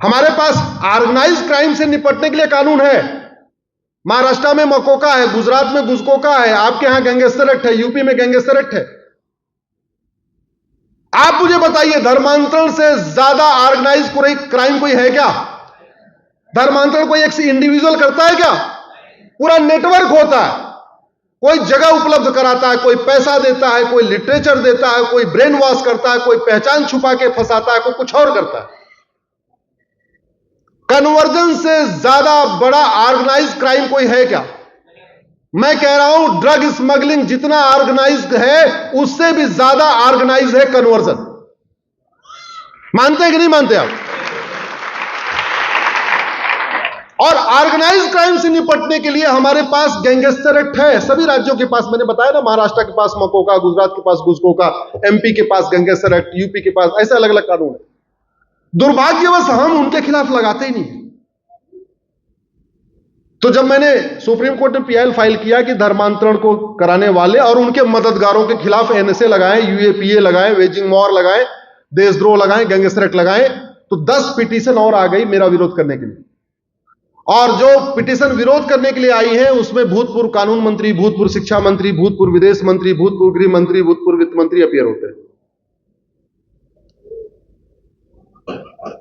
हमारे पास organise crime से निपटने के लिए कानून है। महाराष्ट्र में मकोका है, गुजरात में गुजकोका है, आपके यहां गैंगस्टर एक्ट है, यूपी में गैंगस्टर एक्ट है। आप मुझे बताइए, धर्मांतरण से ज्यादा ऑर्गेनाइज क्राइम कोई है क्या? धर्मांतरण कोई एक इंडिविजुअल करता है क्या? पूरा नेटवर्क होता है। कोई जगह उपलब्ध कराता है, कोई पैसा देता है, कोई लिटरेचर देता है, कोई ब्रेन वॉश करता है, कोई पहचान छुपा के फंसाता है, कोई कुछ और करता है। कन्वर्जन से ज्यादा बड़ा ऑर्गेनाइज क्राइम कोई है क्या? मैं कह रहा हूं, ड्रग स्मगलिंग जितना ऑर्गेनाइज्ड है, उससे भी ज्यादा ऑर्गेनाइज है कन्वर्जन। मानते हैं कि नहीं मानते आप? और ऑर्गेनाइज क्राइम से निपटने के लिए हमारे पास गैंगस्टर एक्ट है, सभी राज्यों के पास। मैंने बताया ना, महाराष्ट्र के पास मकोका, गुजरात के पास गुजकोका, एमपी के पास गैंगस्टर एक्ट, यूपी के पास, ऐसे अलग अलग कानून है। दुर्भाग्यवश हम उनके खिलाफ लगाते ही नहीं। तो जब मैंने सुप्रीम कोर्ट में पीआईएल फाइल किया कि धर्मांतरण को कराने वाले और उनके मददगारों के खिलाफ एनएसए लगाएं, यूएपीए लगाएं, वेजिंग वॉर लगाएं, देशद्रोह लगाएं, गैंगस्टर एक्ट लगाएं, तो 10 पिटीशन और आ गई मेरा विरोध करने के लिए। और जो पिटीशन विरोध करने के लिए आई है, उसमें भूतपूर्व कानून मंत्री, भूतपूर्व शिक्षा मंत्री, भूतपूर्व विदेश मंत्री, भूतपूर्व गृह मंत्री, भूतपूर्व वित्त मंत्री अपीयर होते हैं।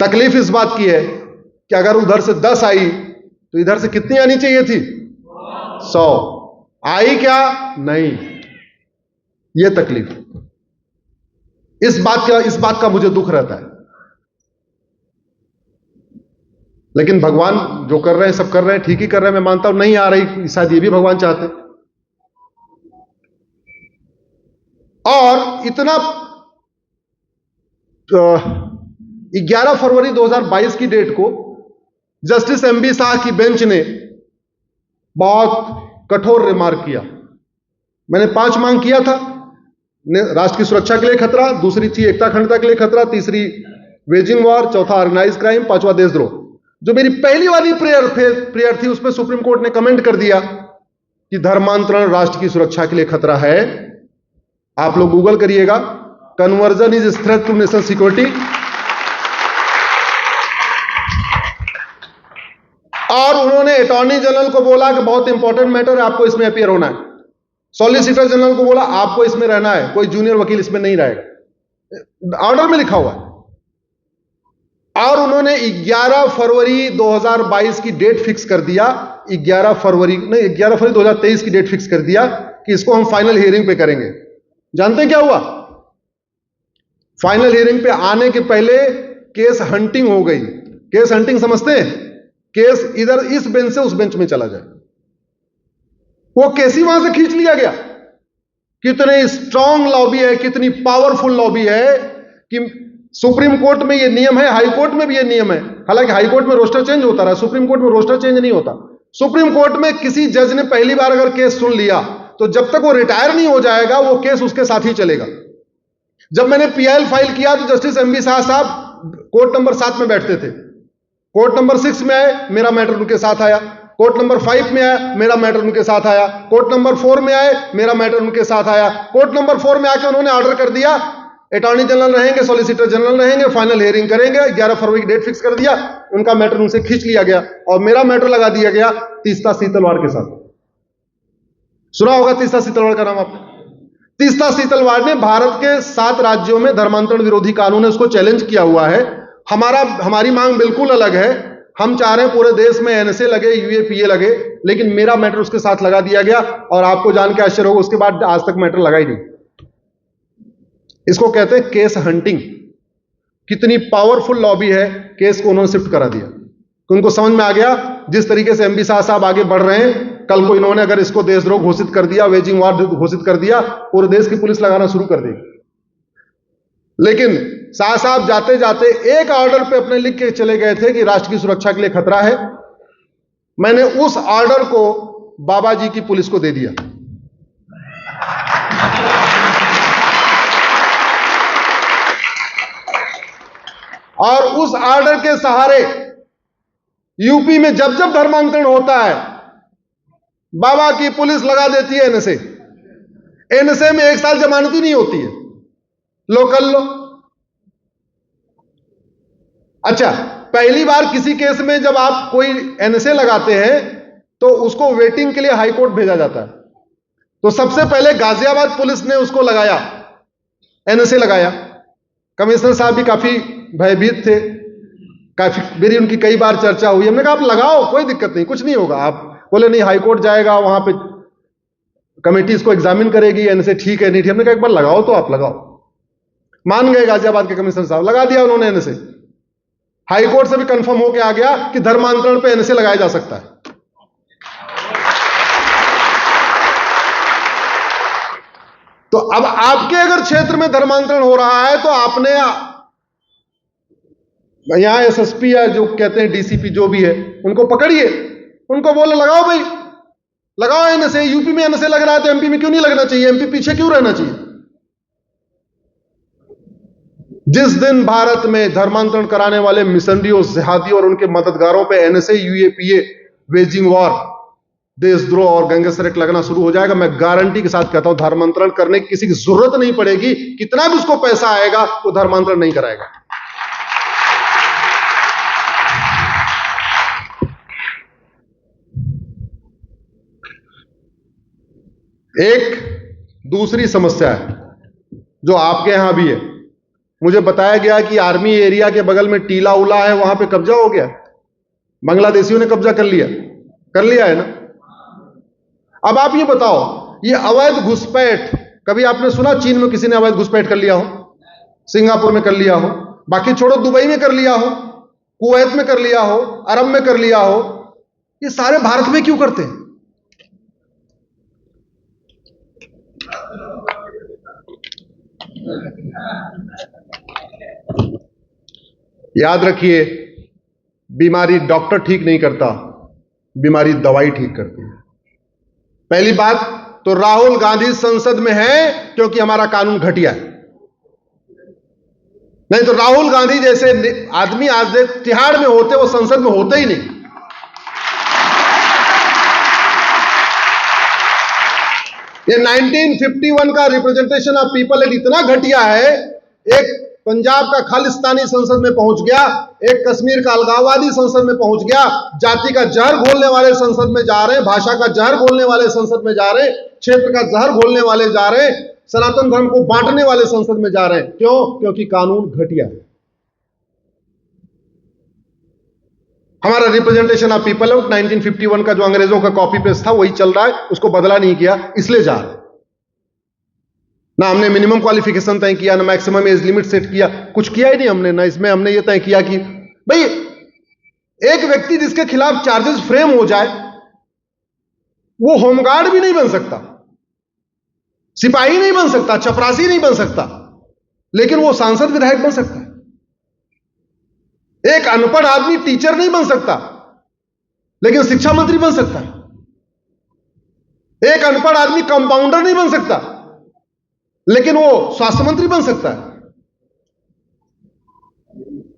तकलीफ इस बात की है कि अगर उधर से 10 आई तो इधर से कितनी आनी चाहिए थी? 100 आई क्या? नहीं। यह तकलीफ, इस बात का मुझे दुख रहता है। लेकिन भगवान जो कर रहे हैं, सब कर रहे हैं, ठीक ही कर रहे हैं, मैं मानता हूं। नहीं आ रही, शायद ये भी भगवान चाहते हैं। और इतना 11 फरवरी 2022 की डेट को जस्टिस एमबी शाह की बेंच ने बहुत कठोर रिमार्क किया। मैंने 5 मांग किया था। राष्ट्र की सुरक्षा के लिए खतरा, दूसरी थी एकता अखंडता के लिए खतरा, तीसरी वेजिंग वॉर, चौथा ऑर्गेनाइज क्राइम, पांचवा देशद्रोह। जो मेरी पहली वाली प्रेयर थी, उसमें सुप्रीम कोर्ट ने कमेंट कर दिया कि धर्मांतरण राष्ट्र की सुरक्षा के लिए खतरा है। आप लोग गूगल करिएगा, conversion is threat to national security. और उन्होंने अटॉर्नी जनरल को बोला कि बहुत इंपॉर्टेंट मैटर है, आपको इसमें अपीयर होना है। सॉलिसिटर जनरल को बोला आपको इसमें रहना है, कोई जूनियर वकील इसमें नहीं रहेगा, ऑर्डर में लिखा हुआ है। और उन्होंने 11 फरवरी 2022 की डेट फिक्स कर दिया। 11 फरवरी 2023 की डेट फिक्स कर दिया कि इसको हम फाइनल हियरिंग पे करेंगे। जानते हैं क्या हुआ? फाइनल हियरिंग पे आने के पहले केस हंटिंग हो गई। केस हंटिंग समझते हैं? केस इधर इस बेंच से उस बेंच में चला जाए। वो केस ही वहां से खींच लिया गया। कितने स्ट्रांग लॉबी है, कितनी पावरफुल लॉबी है कि सुप्रीम कोर्ट में ये नियम है, हाई कोर्ट में भी ये नियम है। हालांकि हाई कोर्ट में रोस्टर चेंज होता रहा, सुप्रीम कोर्ट में रोस्टर चेंज नहीं होता। सुप्रीम कोर्ट में किसी जज ने पहली बार अगर केस सुन लिया तो जब तक वो रिटायर नहीं हो जाएगा, वो केस उसके साथ ही चलेगा। जब मैंने पीआईएल फाइल किया तो जस्टिस एमबी शाह साहब कोर्ट नंबर 7 में बैठते थे। कोर्ट नंबर 6 में आए, मेरा मैटर उनके साथ आया। कोर्ट नंबर 5 में आया, मेरा मैटर उनके साथ आया। कोर्ट नंबर 4 में आए, मेरा मैटर उनके साथ आया। कोर्ट नंबर 4 में आके उन्होंने ऑर्डर कर दिया, अटॉर्नी जनरल रहेंगे, सॉलिसिटर जनरल रहेंगे, फाइनल हियरिंग करेंगे। 11 फरवरी की डेट फिक्स कर दिया, उनका मैटर उनसे खींच लिया गया और मेरा मैटर लगा दिया गया तीस्ता सीतलवाड़ के साथ। सुना होगा तीस्ता सीतलवाड़ का नाम आपने? तीस्ता सीतलवाड़ ने भारत के 7 राज्यों में धर्मांतरण विरोधी कानून है, उसको चैलेंज किया हुआ है। हमारी मांग बिल्कुल अलग है। हम चाह रहे हैं पूरे देश में एनएसए लगे, यूएपीए लगे, लेकिन मेरा मैटर उसके साथ लगा दिया गया। और आपको जान के आश्चर्य होगा, उसके बाद आज तक मैटर लगा ही नहीं। इसको कहते हैं केस हंटिंग। कितनी पावरफुल लॉबी है, केस को उन्होंने शिफ्ट करा दिया। उनको समझ में आ गया जिस तरीके से एमबी शाह साहब आगे बढ़ रहे हैं, कल को इन्होंने अगर इसको देशद्रोह घोषित कर दिया, वेजिंग वॉर घोषित कर दिया, पूरे देश की पुलिस लगाना शुरू कर देगी। लेकिन शाह साहब जाते जाते एक ऑर्डर पे अपने लिख के चले गए थे कि राष्ट्र की सुरक्षा के लिए खतरा है। मैंने उस ऑर्डर को बाबा जी की पुलिस को दे दिया। और उस ऑर्डर के सहारे यूपी में जब जब धर्मांतरण होता है, बाबा की पुलिस लगा देती है एनएसए। एनएसए में 1 साल जमानत ही नहीं होती है। लो कर लो। अच्छा, पहली बार किसी केस में जब आप कोई एनएसए लगाते हैं तो उसको वेटिंग के लिए हाई कोर्ट भेजा जाता है। तो सबसे पहले गाजियाबाद पुलिस ने उसको लगाया, एनएसए लगाया। कमिश्नर साहब भी काफी भयभीत थे, काफी मेरी उनकी कई बार चर्चा हुई। हमने कहा आप लगाओ, कोई दिक्कत नहीं, कुछ नहीं होगा। आप बोले नहीं, हाई कोर्ट जाएगा, वहां पे कमेटी इसको एग्जामिन करेगी, एनएसए ठीक है नहीं ठीक। हमने कहा एक बार लगाओ तो आप लगाओ। मान गए गाजियाबाद के कमिश्नर साहब, लगा दिया उन्होंने एनएसए। हाई कोर्ट से भी कंफर्म होकर आ गया कि धर्मांतरण पे एनएसए लगाया जा सकता है। तो अब आपके अगर क्षेत्र में धर्मांतरण हो रहा है तो आपने यहां एसएसपी या जो कहते हैं डीसीपी जो भी है उनको पकड़िए, उनको बोले लगाओ भाई, लगाओ एनएसए। यूपी में एनएसए लग रहा है तो एमपी में क्यों नहीं लगना चाहिए? एमपी पीछे क्यों रहना चाहिए? जिस दिन भारत में धर्मांतरण कराने वाले मिशनरियों, जिहादियों और उनके मददगारों पे एनएसए, यूएपीए, वेजिंग वॉर, देशद्रोह और गैंगस्टर एक्ट लगना शुरू हो जाएगा, मैं गारंटी के साथ कहता हूं धर्मांतरण करने की किसी की जरूरत नहीं पड़ेगी। कितना भी उसको पैसा आएगा वो धर्मांतरण नहीं कराएगा। एक दूसरी समस्या है जो आपके यहां भी है। मुझे बताया गया कि आर्मी एरिया के बगल में टीला उला है, वहां पे कब्जा हो गया, बांग्लादेशियों ने कब्जा कर लिया है ना। अब आप ये बताओ, ये अवैध घुसपैठ कभी आपने सुना चीन में किसी ने अवैध घुसपैठ कर लिया हो? सिंगापुर में कर लिया हो, बाकी छोड़ो दुबई में कर लिया हो, कुवैत में कर लिया हो, अरब में कर लिया हो, ये सारे भारत में क्यों करते हैं? याद रखिए, बीमारी डॉक्टर ठीक नहीं करता, बीमारी दवाई ठीक करती है। पहली बात तो राहुल गांधी संसद में है क्योंकि हमारा कानून घटिया है, नहीं तो राहुल गांधी जैसे आदमी आज तिहाड़ में होते, वो संसद में होते ही नहीं। ये 1951 का रिप्रेजेंटेशन ऑफ पीपल एक्ट इतना घटिया है, एक पंजाब का खालिस्तानी संसद में पहुंच गया, एक कश्मीर का अलगाववादी संसद में पहुंच गया, जाति का जहर घोलने वाले संसद में जा रहे हैं, भाषा का जहर घोलने वाले संसद में जा रहे हैं, क्षेत्र का जहर घोलने वाले जा रहे हैं, सनातन धर्म को बांटने वाले संसद में जा रहे हैं। क्यों? क्योंकि कानून घटिया है। हमारा रिप्रेजेंटेशन ऑफ पीपल एक्ट 1951 का जो अंग्रेजों का कॉपी पेस्ट था वही चल रहा है, उसको बदला नहीं किया, इसलिए जा रहे हैं। ना हमने मिनिमम क्वालिफिकेशन तय किया, ना मैक्सिमम एज लिमिट सेट किया, कुछ किया ही नहीं हमने। ना इसमें हमने ये तय किया कि भाई एक व्यक्ति जिसके खिलाफ चार्जेस फ्रेम हो जाए वो होमगार्ड भी नहीं बन सकता, सिपाही नहीं बन सकता, चपरासी नहीं बन सकता, लेकिन वो सांसद विधायक बन सकता है। एक अनपढ़ आदमी टीचर नहीं बन सकता, लेकिन शिक्षा मंत्री बन सकता है। एक अनपढ़ आदमी कंपाउंडर नहीं बन सकता, लेकिन वो स्वास्थ्य मंत्री बन सकता है।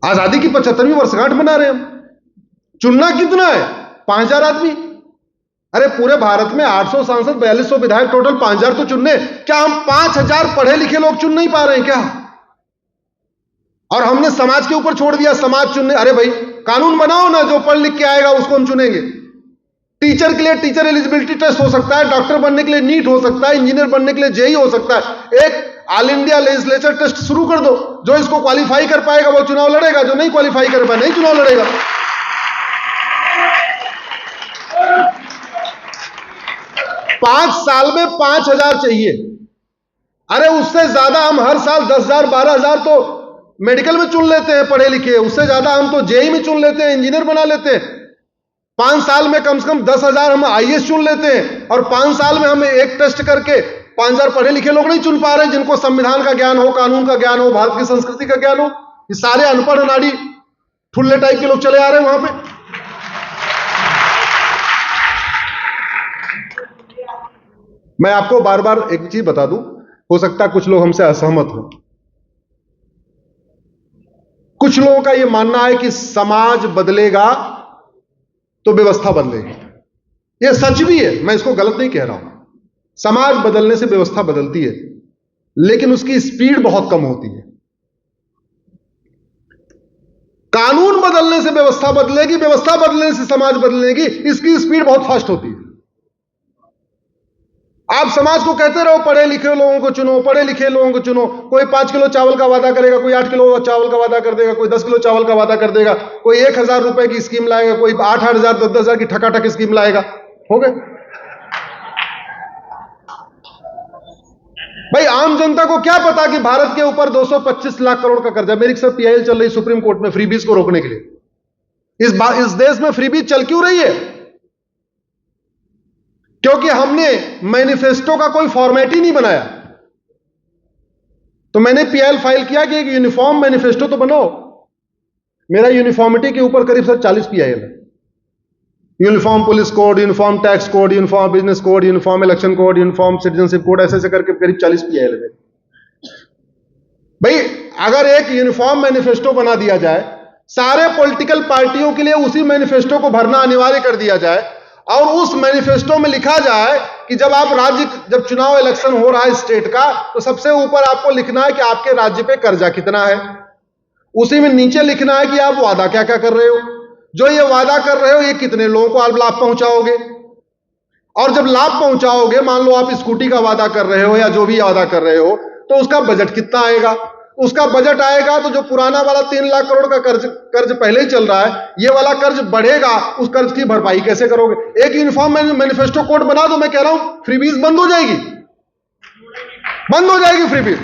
आजादी की 75वीं वर्षगांठ मना रहे हम, चुनना कितना है? 5000 आदमी। अरे पूरे भारत में 800 सांसद, 4200 विधायक, टोटल 5000 तो चुनने। क्या हम 5000 पढ़े लिखे लोग चुन नहीं पा रहे हैं क्या? और हमने समाज के ऊपर छोड़ दिया, समाज चुनने। अरे भाई कानून बनाओ ना, जो पढ़ लिख के आएगा उसको हम चुनेंगे। टीचर के लिए टीचर एलिजिबिलिटी टेस्ट हो सकता है, डॉक्टर बनने के लिए नीट हो सकता है, इंजीनियर बनने के लिए जेई हो सकता है। एक ऑल इंडिया लेजिस्लेचर टेस्ट शुरू कर दो, जो इसको क्वालिफाई कर पाएगा वो चुनाव लड़ेगा, जो नहीं क्वालिफाई कर पाए नहीं चुनाव लड़ेगा। पांच साल में 5000 चाहिए। अरे उससे ज्यादा हम हर साल 10,000 12,000 तो मेडिकल में चुन लेते हैं पढ़े लिखे, उससे ज्यादा हम तो जेई में चुन लेते हैं, इंजीनियर बना लेते हैं। 5 साल में कम से कम 10,000 हम आईएएस चुन लेते हैं, और 5 साल में हम एक टेस्ट करके 5000 पढ़े लिखे लोग नहीं चुन पा रहे हैं, जिनको संविधान का ज्ञान हो, कानून का ज्ञान हो, भारत की संस्कृति का ज्ञान हो। ये सारे अनपढ़ अनाड़ी ठुल्ले टाइप के लोग चले आ रहे हैं वहां पे। मैं आपको बार बार एक चीज बता दूं, हो सकता है कुछ लोग हमसे असहमत हो। कुछ लोगों का यह मानना है कि समाज बदलेगा तो व्यवस्था बदलेगी। यह सच भी है, मैं इसको गलत नहीं कह रहा हूं। समाज बदलने से व्यवस्था बदलती है, लेकिन उसकी स्पीड बहुत कम होती है। कानून बदलने से व्यवस्था बदलेगी, व्यवस्था बदलने से समाज बदलेगी। इसकी स्पीड बहुत फास्ट होती है। आप समाज को कहते रहो पढ़े लिखे लोगों को चुनो, पढ़े लिखे लोगों को चुनो। कोई 5 किलो चावल का वादा करेगा, कोई 8 किलो चावल का वादा कर देगा, कोई 10 किलो चावल का वादा कर देगा, कोई 1,000 रुपए की स्कीम लाएगा, कोई 8,000 10,000 की ठकाठक स्कीम लाएगा। हो गए भाई। आम जनता को क्या पता कि भारत के ऊपर 225 लाख करोड़ का कर्जा। मेरी सर पीआईएल चल रही सुप्रीम कोर्ट में फ्रीबीज को रोकने के लिए। इस देश में फ्रीबीज चल क्यों रही है? क्योंकि हमने मैनिफेस्टो का कोई फॉर्मेट ही नहीं बनाया। तो मैंने पीआईएल फाइल किया कि एक यूनिफॉर्म मैनिफेस्टो तो बनाओ। मेरा यूनिफॉर्मिटी के ऊपर करीब सर 40 पीआईएल है। Uniform police code, uniform tax code, uniform business code, uniform election code, uniform citizenship code, ऐसे करके करीब 40 पीआईएल है। भाई अगर एक यूनिफॉर्म मैनिफेस्टो बना दिया जाए, सारे पॉलिटिकल पार्टियों के लिए उसी मैनिफेस्टो को भरना अनिवार्य कर दिया जाए, और उस मैनिफेस्टो में लिखा जाए कि जब चुनाव इलेक्शन हो रहा है स्टेट का, तो सबसे ऊपर आपको लिखना है कि आपके राज्य पे कर्जा कितना है। उसी में नीचे लिखना है कि आप वादा क्या क्या कर रहे हो, जो ये वादा कर रहे हो ये कितने लोगों को आप लाभ पहुंचाओगे, और जब लाभ पहुंचाओगे, मान लो आप स्कूटी का वादा कर रहे हो या जो भी वादा कर रहे हो, तो उसका बजट कितना आएगा। उसका बजट आएगा तो जो पुराना वाला 3 लाख करोड़ का कर्ज पहले ही चल रहा है, ये वाला कर्ज बढ़ेगा, उस कर्ज की भरपाई कैसे करोगे? एक यूनिफॉर्म मैनिफेस्टो कोड बना दो, मैं कह रहा हूं फ्रीबीज बंद हो जाएगी, बंद हो जाएगी फ्रीबीज।